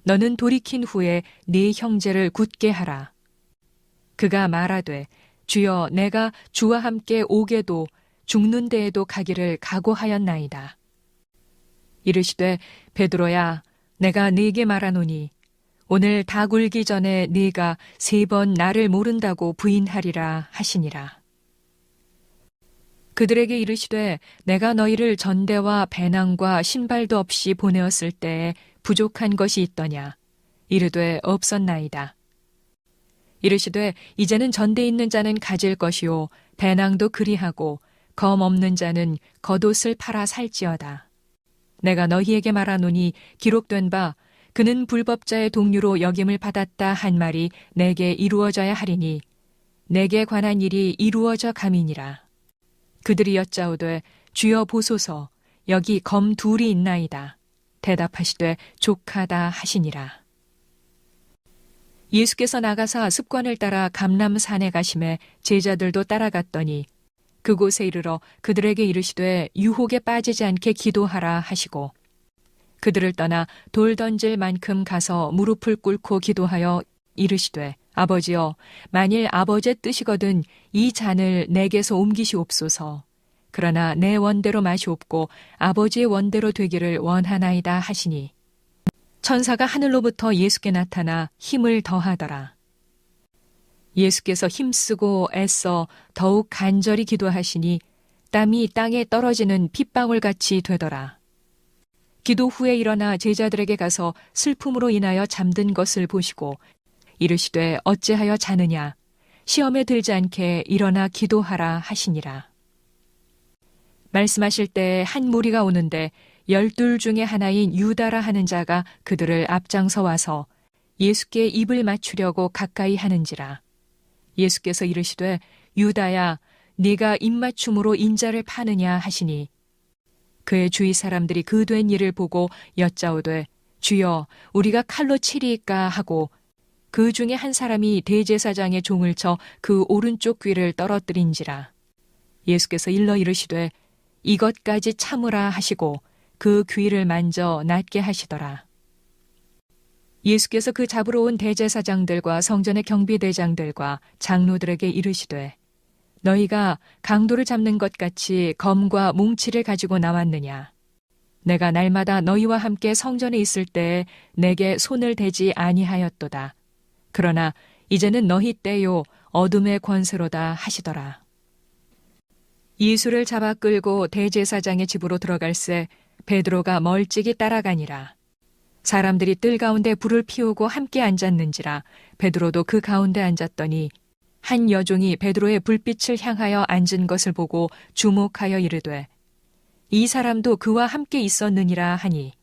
너는 돌이킨 후에 네 형제를 굳게 하라. 그가 말하되 주여 내가 주와 함께 오게도 죽는 데에도 가기를 각오하였나이다. 이르시되 베드로야 내가 네게 말하노니 오늘 다 굴기 전에 네가 3번 나를 모른다고 부인하리라 하시니라. 그들에게 이르시되 내가 너희를 전대와 배낭과 신발도 없이 보내었을 때에 부족한 것이 있더냐. 이르되 없었나이다. 이르시되 이제는 전대 있는 자는 가질 것이요 배낭도 그리하고 검 없는 자는 겉옷을 팔아 살지어다. 내가 너희에게 말하노니 기록된 바 그는 불법자의 동류로 역임을 받았다 한 말이 내게 이루어져야 하리니 내게 관한 일이 이루어져 감이니라. 그들이 여짜오되 주여 보소서 여기 검 둘이 있나이다. 대답하시되 족하다 하시니라. 예수께서 나가사 습관을 따라 감람산에 가심에 제자들도 따라갔더니 그곳에 이르러 그들에게 이르시되 유혹에 빠지지 않게 기도하라 하시고 그들을 떠나 돌 던질 만큼 가서 무릎을 꿇고 기도하여 이르시되 아버지여 만일 아버지의 뜻이거든 이 잔을 내게서 옮기시옵소서. 그러나 내 원대로 마시옵고 아버지의 원대로 되기를 원하나이다 하시니 천사가 하늘로부터 예수께 나타나 힘을 더하더라. 예수께서 힘쓰고 애써 더욱 간절히 기도하시니 땀이 땅에 떨어지는 핏방울같이 되더라. 기도 후에 일어나 제자들에게 가서 슬픔으로 인하여 잠든 것을 보시고 이르시되 어찌하여 자느냐 시험에 들지 않게 일어나 기도하라 하시니라. 말씀하실 때 한 무리가 오는데 12 중에 하나인 유다라 하는 자가 그들을 앞장서 와서 예수께 입을 맞추려고 가까이 하는지라. 예수께서 이르시되 유다야 네가 입맞춤으로 인자를 파느냐 하시니 그의 주위 사람들이 그 된 일을 보고 여짜오되 주여 우리가 칼로 치리이까 하고 그 중에 한 사람이 대제사장의 종을 쳐 그 오른쪽 귀를 떨어뜨린지라. 예수께서 일러 이르시되 이것까지 참으라 하시고 그 귀를 만져 낫게 하시더라. 예수께서 그 잡으러 온 대제사장들과 성전의 경비대장들과 장로들에게 이르시되 너희가 강도를 잡는 것 같이 검과 뭉치를 가지고 나왔느냐. 내가 날마다 너희와 함께 성전에 있을 때에 내게 손을 대지 아니하였도다. 그러나 이제는 너희 때요 어둠의 권세로다 하시더라. 예수를 잡아 끌고 대제사장의 집으로 들어갈새 베드로가 멀찍이 따라가니라. 사람들이 뜰 가운데 불을 피우고 함께 앉았는지라 베드로도 그 가운데 앉았더니 한 여종이 베드로의 불빛을 향하여 앉은 것을 보고 주목하여 이르되 이 사람도 그와 함께 있었느니라 하니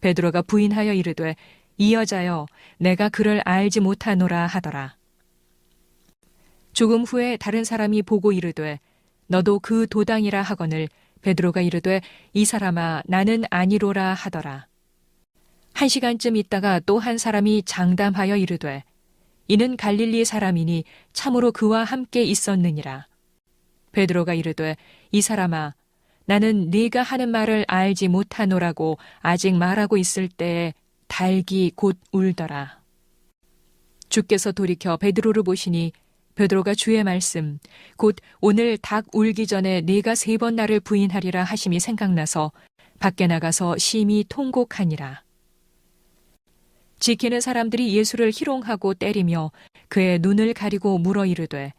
베드로가 부인하여 이르되 이 여자여 내가 그를 알지 못하노라 하더라. 조금 후에 다른 사람이 보고 이르되 너도 그 도당이라 하거늘 베드로가 이르되 이 사람아 나는 아니로라 하더라. 1시간쯤 있다가 또 한 사람이 장담하여 이르되 이는 갈릴리 사람이니 참으로 그와 함께 있었느니라. 베드로가 이르되 이 사람아 나는 네가 하는 말을 알지 못하노라고 아직 말하고 있을 때에 닭이 곧 울더라. 주께서 돌이켜 베드로를 보시니 베드로가 주의 말씀 곧 오늘 닭 울기 전에 네가 3번 나를 부인하리라 하심이 생각나서 밖에 나가서 심히 통곡하니라. 지키는 사람들이 예수를 희롱하고 때리며 그의 눈을 가리고 물어 이르되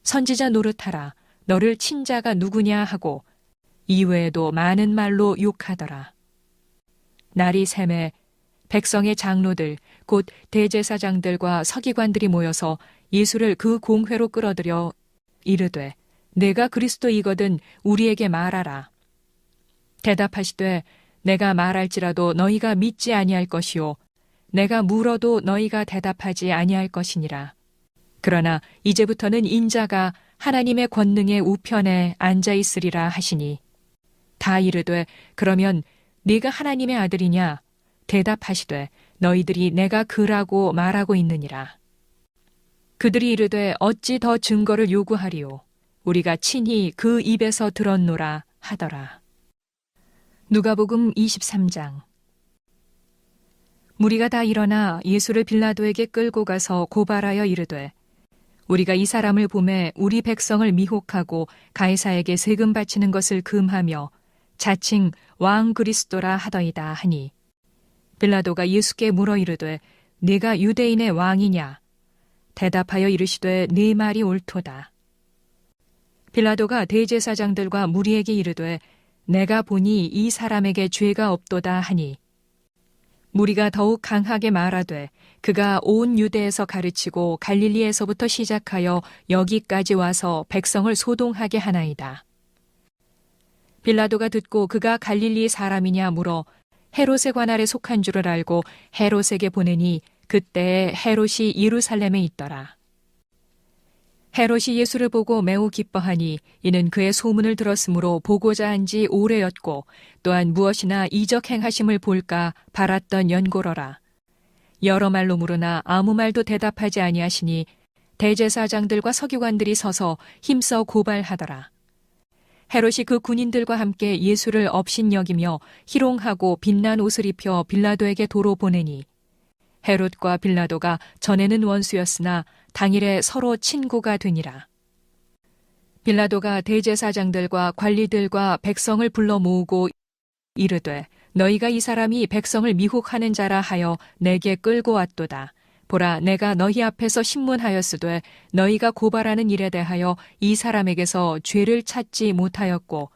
선지자 노릇하라 너를 친 자가 누구냐 하고 이외에도 많은 말로 욕하더라. 날이 새매 백성의 장로들 곧 대제사장들과 서기관들이 모여서 예수를 그 공회로 끌어들여 이르되 내가 그리스도이거든 우리에게 말하라. 대답하시되 내가 말할지라도 너희가 믿지 아니할 것이요 내가 물어도 너희가 대답하지 아니할 것이니라. 그러나 이제부터는 인자가 하나님의 권능의 우편에 앉아 있으리라 하시니 다 이르되 그러면 네가 하나님의 아들이냐? 대답하시되 너희들이 내가 그라고 말하고 있느니라. 그들이 이르되 어찌 더 증거를 요구하리요? 우리가 친히 그 입에서 들었노라 하더라. 누가복음 23장. 무리가 다 일어나 예수를 빌라도에게 끌고 가서 고발하여 이르되 우리가 이 사람을 보매 우리 백성을 미혹하고 가이사에게 세금 바치는 것을 금하며 자칭 왕 그리스도라 하더이다 하니 빌라도가 예수께 물어 이르되 네가 유대인의 왕이냐? 대답하여 이르시되 네 말이 옳도다. 빌라도가 대제사장들과 무리에게 이르되 내가 보니 이 사람에게 죄가 없도다 하니 무리가 더욱 강하게 말하되 그가 온 유대에서 가르치고 갈릴리에서부터 시작하여 여기까지 와서 백성을 소동하게 하나이다. 빌라도가 듣고 그가 갈릴리 사람이냐 물어 헤롯의 관할에 속한 줄을 알고 헤롯에게 보내니 그때에 헤롯이 예루살렘에 있더라. 헤롯이 예수를 보고 매우 기뻐하니 이는 그의 소문을 들었으므로 보고자 한 지 오래였고 또한 무엇이나 이적 행하심을 볼까 바랐던 연고로라. 여러 말로 물으나 아무 말도 대답하지 아니하시니 대제사장들과 서기관들이 서서 힘써 고발하더라. 헤롯이 그 군인들과 함께 예수를 업신여기며 희롱하고 빛난 옷을 입혀 빌라도에게 도로 보내니 헤롯과 빌라도가 전에는 원수였으나 당일에 서로 친구가 되니라. 빌라도가 대제사장들과 관리들과 백성을 불러 모으고 이르되 너희가 이 사람이 백성을 미혹하는 자라 하여 내게 끌고 왔도다. 보라 내가 너희 앞에서 신문하였으되 너희가 고발하는 일에 대하여 이 사람에게서 죄를 찾지 못하였고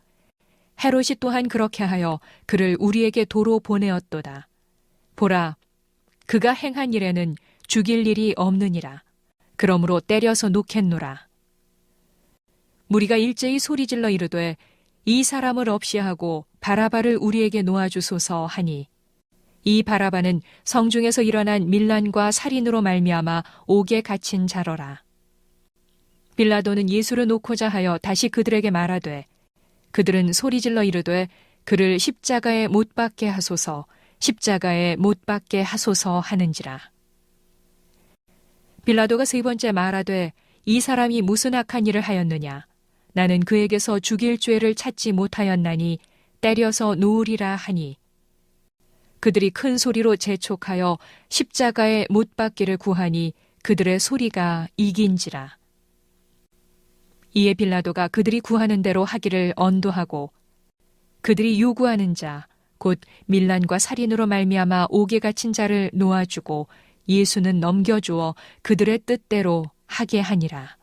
헤롯이 또한 그렇게 하여 그를 우리에게 도로 보내었도다. 보라 그가 행한 일에는 죽일 일이 없느니라. 그러므로 때려서 놓겠노라. 무리가 일제히 소리질러 이르되 이 사람을 없이 하고 바라바를 우리에게 놓아주소서 하니 이 바라바는 성중에서 일어난 밀란과 살인으로 말미암아 옥에 갇힌 자러라. 빌라도는 예수를 놓고자 하여 다시 그들에게 말하되 그들은 소리질러 이르되 그를 십자가에 못 박게 하소서 십자가에 못 박게 하소서 하는지라. 빌라도가 3번째 말하되 이 사람이 무슨 악한 일을 하였느냐? 나는 그에게서 죽일 죄를 찾지 못하였나니 때려서 놓으리라 하니 그들이 큰 소리로 재촉하여 십자가에 못 박기를 구하니 그들의 소리가 이긴지라. 이에 빌라도가 그들이 구하는 대로 하기를 언도하고 그들이 요구하는 자 곧 밀란과 살인으로 말미암아 옥에 갇힌 자를 놓아주고 예수는 넘겨주어 그들의 뜻대로 하게 하니라.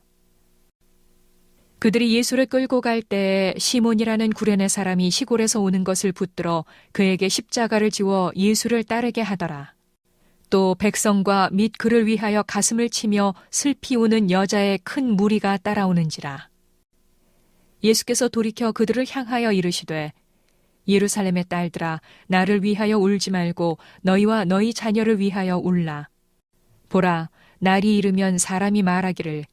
그들이 예수를 끌고 갈 때에 시몬이라는 구레네 사람이 시골에서 오는 것을 붙들어 그에게 십자가를 지워 예수를 따르게 하더라. 또 백성과 및 그를 위하여 가슴을 치며 슬피 우는 여자의 큰 무리가 따라오는지라. 예수께서 돌이켜 그들을 향하여 이르시되 예루살렘의 딸들아 나를 위하여 울지 말고 너희와 너희 자녀를 위하여 울라. 보라 날이 이르면 사람이 말하기를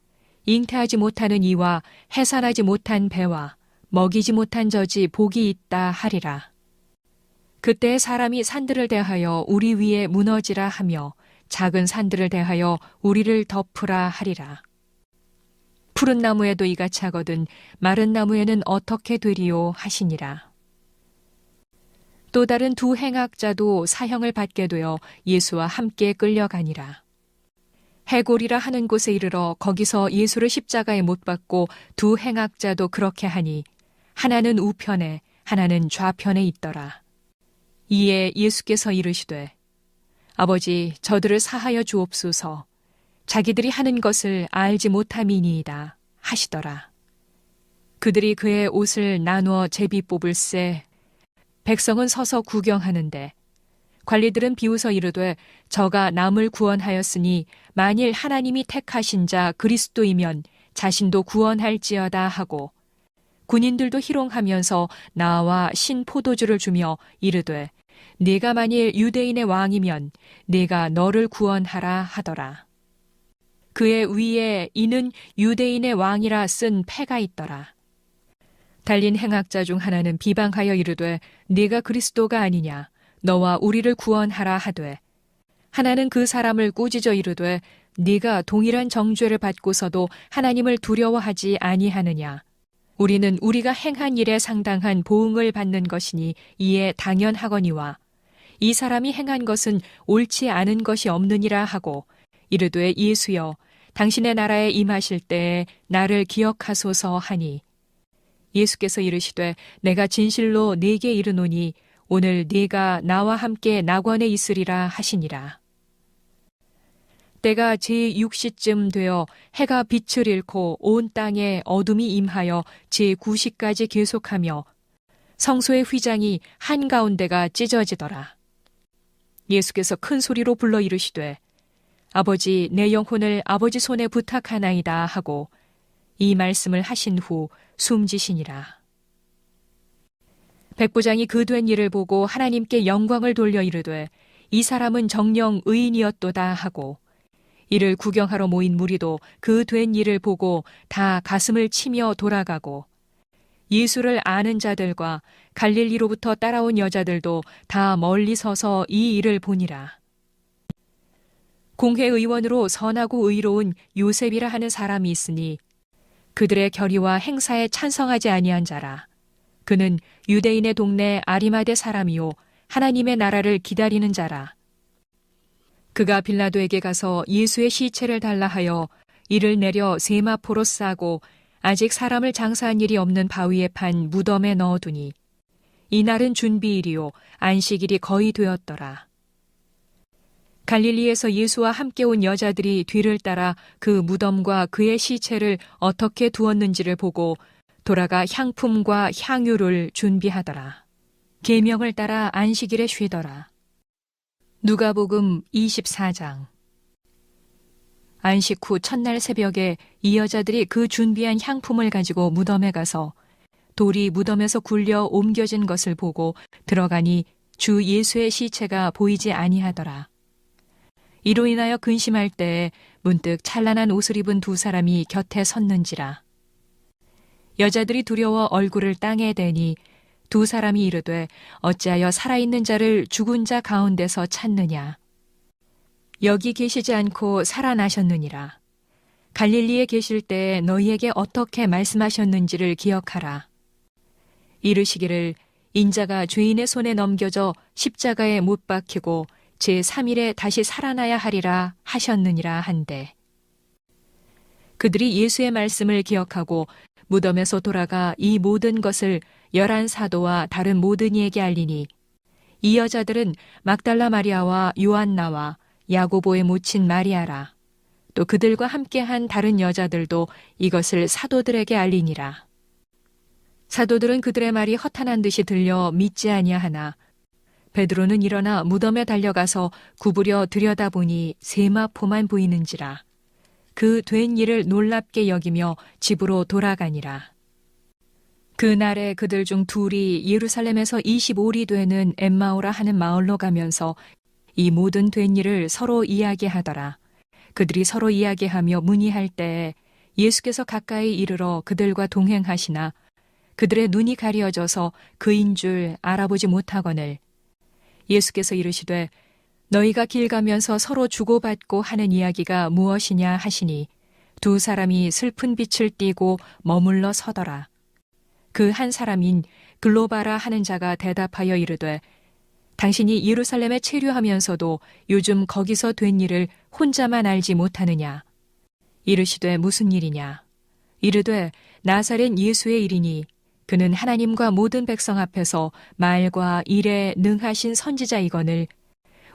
잉태하지 못하는 이와 해산하지 못한 배와 먹이지 못한 저지 복이 있다 하리라. 그때 사람이 산들을 대하여 우리 위에 무너지라 하며 작은 산들을 대하여 우리를 덮으라 하리라. 푸른 나무에도 이같이 하거든 마른 나무에는 어떻게 되리요 하시니라. 또 다른 두 행악자도 사형을 받게 되어 예수와 함께 끌려가니라. 해골이라 하는 곳에 이르러 거기서 예수를 십자가에 못 박고 두 행악자도 그렇게 하니 하나는 우편에 하나는 좌편에 있더라. 이에 예수께서 이르시되 아버지 저들을 사하여 주옵소서 자기들이 하는 것을 알지 못함이니이다 하시더라. 그들이 그의 옷을 나누어 제비 뽑을새 백성은 서서 구경하는데 관리들은 비웃어 이르되 저가 남을 구원하였으니 만일 하나님이 택하신 자 그리스도이면 자신도 구원할지어다 하고 군인들도 희롱하면서 나와 신 포도주를 주며 이르되 네가 만일 유대인의 왕이면 네가 너를 구원하라 하더라. 그의 위에 이는 유대인의 왕이라 쓴 패가 있더라. 달린 행악자 중 하나는 비방하여 이르되 네가 그리스도가 아니냐 너와 우리를 구원하라 하되 하나는 그 사람을 꾸짖어 이르되 네가 동일한 정죄를 받고서도 하나님을 두려워하지 아니하느냐 우리는 우리가 행한 일에 상당한 보응을 받는 것이니 이에 당연하거니와 이 사람이 행한 것은 옳지 않은 것이 없느니라 하고 이르되 예수여 당신의 나라에 임하실 때에 나를 기억하소서 하니 예수께서 이르시되 내가 진실로 네게 이르노니 오늘 네가 나와 함께 낙원에 있으리라 하시니라. 때가 제6시쯤 되어 해가 빛을 잃고 온 땅에 어둠이 임하여 제9시까지 계속하며 성소의 휘장이 한가운데가 찢어지더라. 예수께서 큰 소리로 불러 이르시되 아버지 내 영혼을 아버지 손에 부탁하나이다 하고 이 말씀을 하신 후 숨지시니라. 백부장이 그 된 일을 보고 하나님께 영광을 돌려 이르되 이 사람은 정녕 의인이었도다 하고 이를 구경하러 모인 무리도 그 된 일을 보고 다 가슴을 치며 돌아가고 예수를 아는 자들과 갈릴리로부터 따라온 여자들도 다 멀리 서서 이 일을 보니라. 공회의원으로 선하고 의로운 요셉이라 하는 사람이 있으니 그들의 결의와 행사에 찬성하지 아니한 자라. 그는 유대인의 동네 아리마대 사람이요 하나님의 나라를 기다리는 자라. 그가 빌라도에게 가서 예수의 시체를 달라 하여 이를 내려 세마포로 싸고 아직 사람을 장사한 일이 없는 바위에 판 무덤에 넣어두니 이날은 준비일이요 안식일이 거의 되었더라. 갈릴리에서 예수와 함께 온 여자들이 뒤를 따라 그 무덤과 그의 시체를 어떻게 두었는지를 보고 돌아가 향품과 향유를 준비하더라. 계명을 따라 안식일에 쉬더라. 누가복음 24장. 안식 후 첫날 새벽에 이 여자들이 그 준비한 향품을 가지고 무덤에 가서 돌이 무덤에서 굴려 옮겨진 것을 보고 들어가니 주 예수의 시체가 보이지 아니하더라. 이로 인하여 근심할 때에 문득 찬란한 옷을 입은 두 사람이 곁에 섰는지라. 여자들이 두려워 얼굴을 땅에 대니 두 사람이 이르되 어찌하여 살아있는 자를 죽은 자 가운데서 찾느냐. 여기 계시지 않고 살아나셨느니라. 갈릴리에 계실 때에 너희에게 어떻게 말씀하셨는지를 기억하라. 이르시기를 인자가 죄인의 손에 넘겨져 십자가에 못 박히고 제3일에 다시 살아나야 하리라 하셨느니라 한데 그들이 예수의 말씀을 기억하고 무덤에서 돌아가 이 모든 것을 11 사도와 다른 모든 이에게 알리니 이 여자들은 막달라 마리아와 요한나와 야고보의 모친 마리아라. 또 그들과 함께한 다른 여자들도 이것을 사도들에게 알리니라. 사도들은 그들의 말이 허탄한 듯이 들려 믿지 아니하나 베드로는 일어나 무덤에 달려가서 구부려 들여다보니 세마포만 보이는지라. 그 된 일을 놀랍게 여기며 집으로 돌아가니라. 그날에 그들 중 둘이 예루살렘에서 25리 되는 엠마오라 하는 마을로 가면서 이 모든 된 일을 서로 이야기하더라. 그들이 서로 이야기하며 문의할 때에 예수께서 가까이 이르러 그들과 동행하시나 그들의 눈이 가려져서 그인 줄 알아보지 못하거늘 예수께서 이르시되 너희가 길 가면서 서로 주고받고 하는 이야기가 무엇이냐 하시니 두 사람이 슬픈 빛을 띠고 머물러 서더라. 그 한 사람인 글로바라 하는 자가 대답하여 이르되 당신이 예루살렘에 체류하면서도 요즘 거기서 된 일을 혼자만 알지 못하느냐. 이르시되 무슨 일이냐. 이르되 나사렛 예수의 일이니 그는 하나님과 모든 백성 앞에서 말과 일에 능하신 선지자이거늘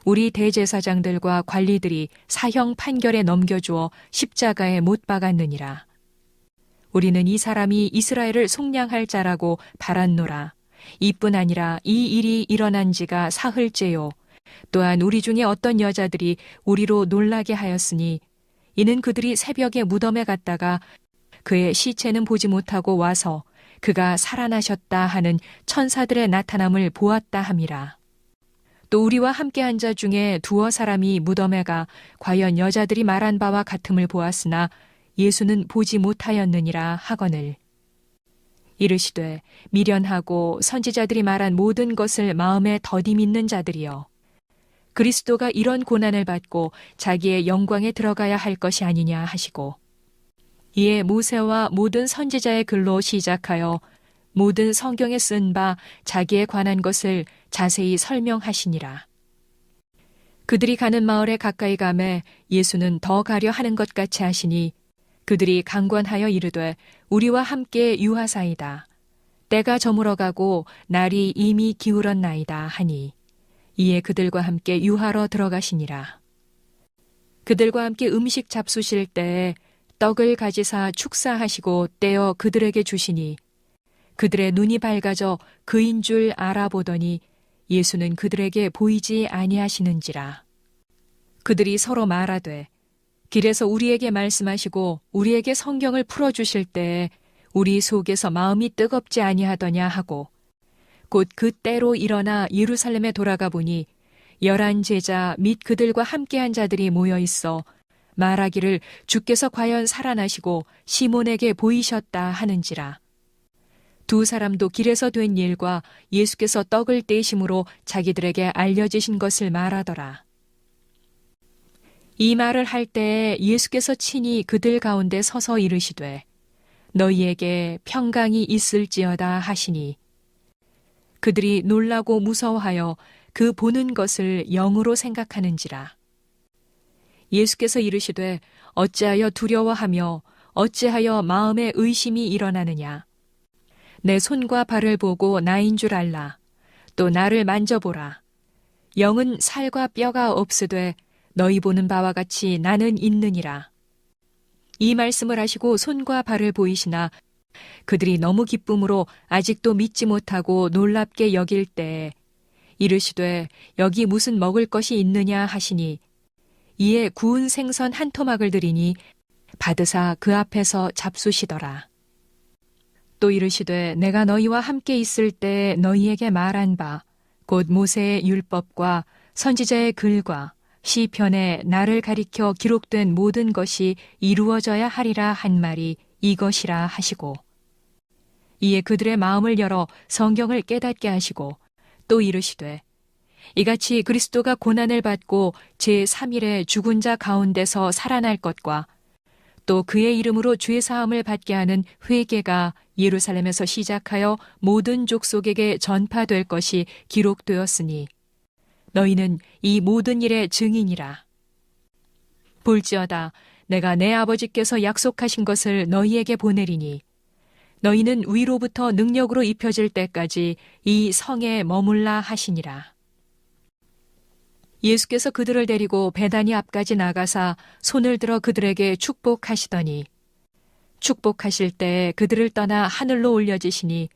우리 대제사장들과 관리들이 사형 판결에 넘겨주어 십자가에 못 박았느니라. 우리는 이 사람이 이스라엘을 속량할 자라고 바랐노라. 이뿐 아니라 이 일이 일어난 지가 사흘째요. 또한 우리 중에 어떤 여자들이 우리로 놀라게 하였으니 이는 그들이 새벽에 무덤에 갔다가 그의 시체는 보지 못하고 와서 그가 살아나셨다 하는 천사들의 나타남을 보았다 함이라. 또 우리와 함께 한 자 중에 두어 사람이 무덤에 가 과연 여자들이 말한 바와 같음을 보았으나 예수는 보지 못하였느니라 하거늘. 이르시되 미련하고 선지자들이 말한 모든 것을 마음에 더디 믿는 자들이여. 그리스도가 이런 고난을 받고 자기의 영광에 들어가야 할 것이 아니냐 하시고 이에 모세와 모든 선지자의 글로 시작하여 모든 성경에 쓴 바 자기에 관한 것을 자세히 설명하시니라. 그들이 가는 마을에 가까이 가매 예수는 더 가려 하는 것 같이 하시니 그들이 강권하여 이르되 우리와 함께 유하사이다. 때가 저물어가고 날이 이미 기울었나이다 하니 이에 그들과 함께 유하러 들어가시니라. 그들과 함께 음식 잡수실 때에 떡을 가지사 축사하시고 떼어 그들에게 주시니 그들의 눈이 밝아져 그인 줄 알아보더니 예수는 그들에게 보이지 아니하시는지라. 그들이 서로 말하되 길에서 우리에게 말씀하시고 우리에게 성경을 풀어주실 때에 우리 속에서 마음이 뜨겁지 아니하더냐 하고 곧 그 때로 일어나 예루살렘에 돌아가 보니 11 제자 및 그들과 함께한 자들이 모여 있어 말하기를 주께서 과연 살아나시고 시몬에게 보이셨다 하는지라. 두 사람도 길에서 된 일과 예수께서 떡을 떼심으로 자기들에게 알려지신 것을 말하더라. 이 말을 할 때에 예수께서 친히 그들 가운데 서서 이르시되 너희에게 평강이 있을지어다 하시니 그들이 놀라고 무서워하여 그 보는 것을 영으로 생각하는지라. 예수께서 이르시되 어찌하여 두려워하며 어찌하여 마음에 의심이 일어나느냐. 내 손과 발을 보고 나인 줄 알라. 또 나를 만져보라. 영은 살과 뼈가 없으되 너희 보는 바와 같이 나는 있느니라. 이 말씀을 하시고 손과 발을 보이시나 그들이 너무 기쁨으로 아직도 믿지 못하고 놀랍게 여길 때에 이르시되 여기 무슨 먹을 것이 있느냐 하시니 이에 구운 생선 한 토막을 드리니 받으사 그 앞에서 잡수시더라. 또 이르시되 내가 너희와 함께 있을 때 너희에게 말한 바 곧 모세의 율법과 선지자의 글과 시편에 나를 가리켜 기록된 모든 것이 이루어져야 하리라 한 말이 이것이라 하시고 이에 그들의 마음을 열어 성경을 깨닫게 하시고 또 이르시되 이같이 그리스도가 고난을 받고 제3일에 죽은 자 가운데서 살아날 것과 또 그의 이름으로 죄사함을 받게 하는 회개가 예루살렘에서 시작하여 모든 족속에게 전파될 것이 기록되었으니 너희는 이 모든 일의 증인이라. 볼지어다 내가 내 아버지께서 약속하신 것을 너희에게 보내리니 너희는 위로부터 능력으로 입혀질 때까지 이 성에 머물라 하시니라. 예수께서 그들을 데리고 베다니 앞까지 나가사 손을 들어 그들에게 축복하시더니 축복하실 때 그들을 떠나 하늘로 올려지시니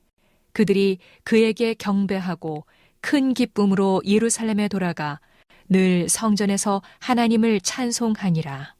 그들이 그에게 경배하고 큰 기쁨으로 예루살렘에 돌아가 늘 성전에서 하나님을 찬송하니라.